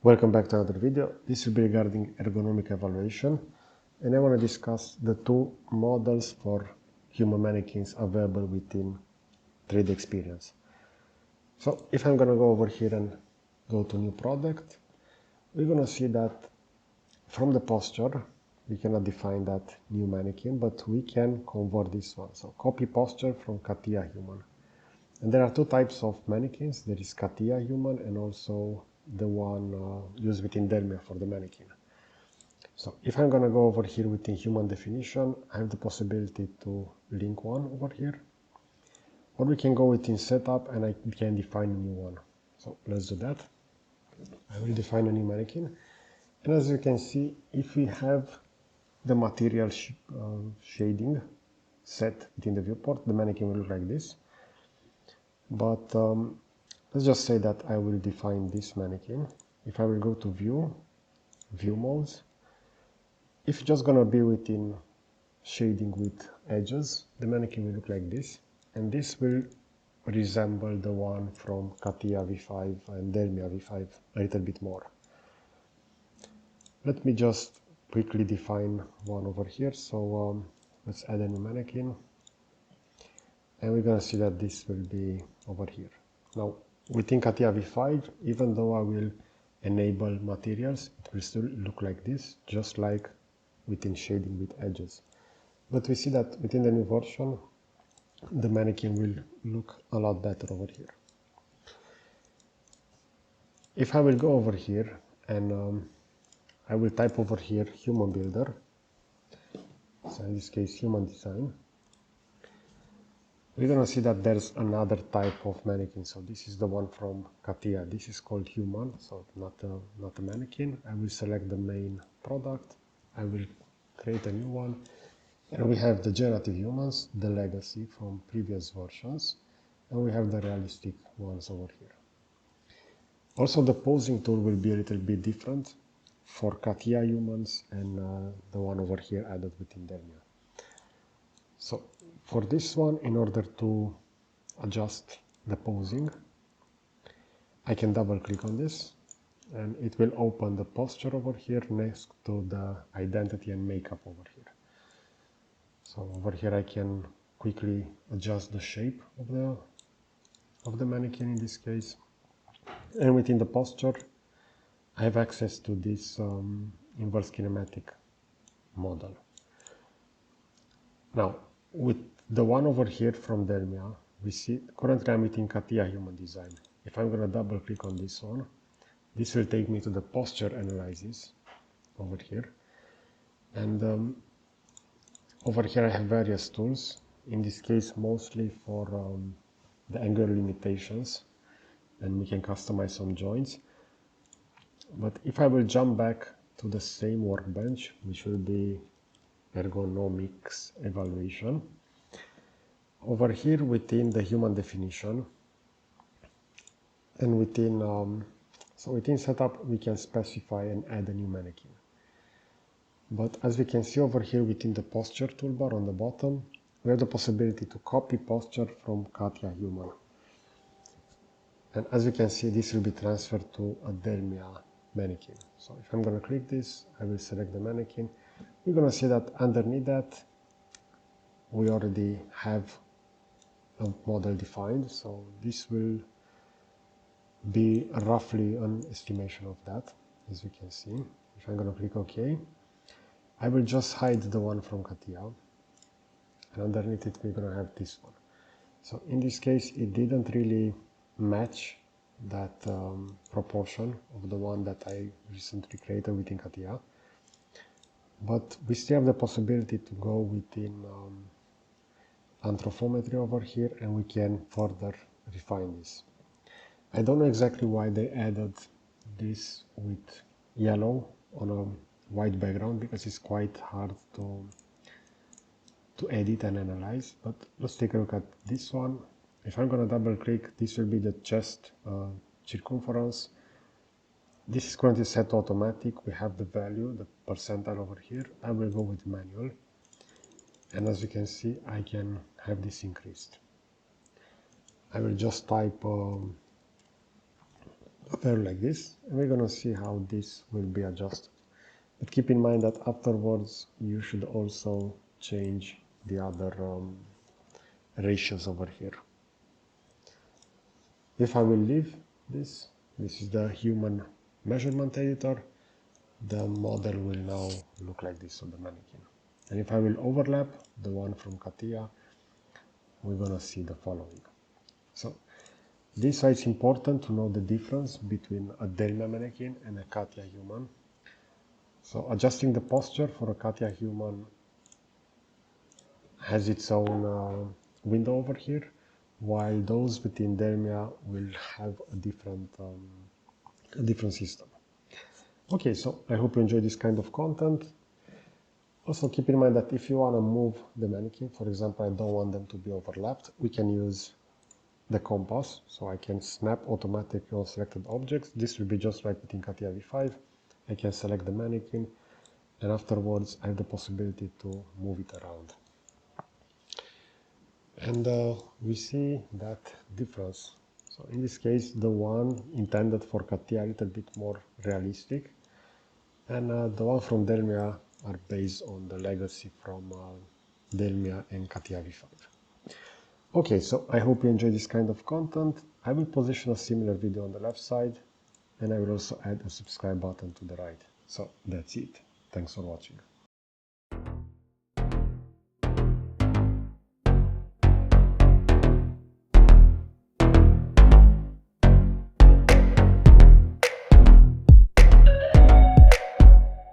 Welcome back to another video. This will be regarding ergonomic evaluation, and I want to discuss the two models for human mannequins available within 3D Experience. So if I'm going to go over here and go to new product, we're going to see that from the posture we cannot define that new mannequin, but we can convert this one. So copy posture from CATIA human. And there are two types of mannequins. There is CATIA human and also the one used within DELMIA for the mannequin. So if I'm going to go over here within human definition, I have the possibility to link one over here. Or we can go within setup and I can define a new one. So let's do that. I will define a new mannequin. And as you can see, if we have the material shading set within the viewport, the mannequin will look like this. But let's just say that I will define this mannequin. If I will go to view modes, if it's just gonna be within shading with edges, the mannequin will look like this, and this will resemble the one from CATIA V5 and DELMIA V5 a little bit more. Let me just quickly define one over here. So let's add a new mannequin, and we're gonna see that this will be over here. Now within CATIA V5, even though I will enable materials, it will still look like this, just like within shading with edges. But we see that within the new version, the mannequin will look a lot better over here. If I will go over here and I will type over here human builder, so in this case human design, we're gonna see that there's another type of mannequin. So this is the one from CATIA. This is called human, so not a mannequin. I will select the main product. I will create a new one. And we have the generative humans, the legacy from previous versions, and we have the realistic ones over here. Also, the posing tool will be a little bit different for CATIA humans and the one over here added within DELMIA. So for this one, in order to adjust the posing, I can double click on this and it will open the posture over here next to the identity and makeup over here. So over here I can quickly adjust the shape of the mannequin in this case. And within the posture, I have access to this inverse kinematic model. Now, with the one over here from DELMIA, we see currently I'm within CATIA human design. If I'm going to double click on this one, this will take me to the posture analysis over here. And over here I have various tools, in this case mostly for the angular limitations, and we can customize some joints. But if I will jump back to the same workbench, which will be Ergonomics evaluation, over here within the human definition and within within setup we can specify and add a new mannequin. But as we can see over here within the posture toolbar on the bottom, we have the possibility to copy posture from CATIA human. And as you can see, this will be transferred to a DELMIA mannequin. So if I'm going to click this, I will select the mannequin. We're going to see that underneath that, we already have a model defined. So this will be roughly an estimation of that, as you can see. If I'm going to click OK, I will just hide the one from CATIA, and underneath it we're going to have this one. So in this case it didn't really match that proportion of the one that I recently created within CATIA, but we still have the possibility to go within anthropometry over here and we can further refine this. I don't know exactly why they added this with yellow on a white background, because it's quite hard to edit and analyze. But let's take a look at this one. If I'm going to double click, this will be the chest circumference. This is currently set to automatic. We have the value, the percentile over here. I will go with manual, and as you can see, I can have this increased. I will just type appear like this, and we're gonna see how this will be adjusted. But keep in mind that afterwards you should also change the other ratios over here. If I will leave this is the human measurement editor, the model will now look like this on the mannequin. And if I will overlap the one from CATIA, we're gonna see the following. So this is why it's important to know the difference between a DELMIA mannequin and a CATIA human. So adjusting the posture for a CATIA human has its own window over here, while those within DELMIA will have a different system. Okay, so I hope you enjoy this kind of content. Also keep in mind that if you want to move the mannequin, for example, I don't want them to be overlapped, we can use the compass. So I can snap automatically on selected objects. This will be just like within CATIA V5. I can select the mannequin, and afterwards I have the possibility to move it around. And we see that difference. So in this case, the one intended for CATIA a little bit more realistic, and the one from DELMIA are based on the legacy from DELMIA and CATIA V5. Okay, so I hope you enjoy this kind of content. I will position a similar video on the left side, and I will also add a subscribe button to the right. So that's it. Thanks for watching.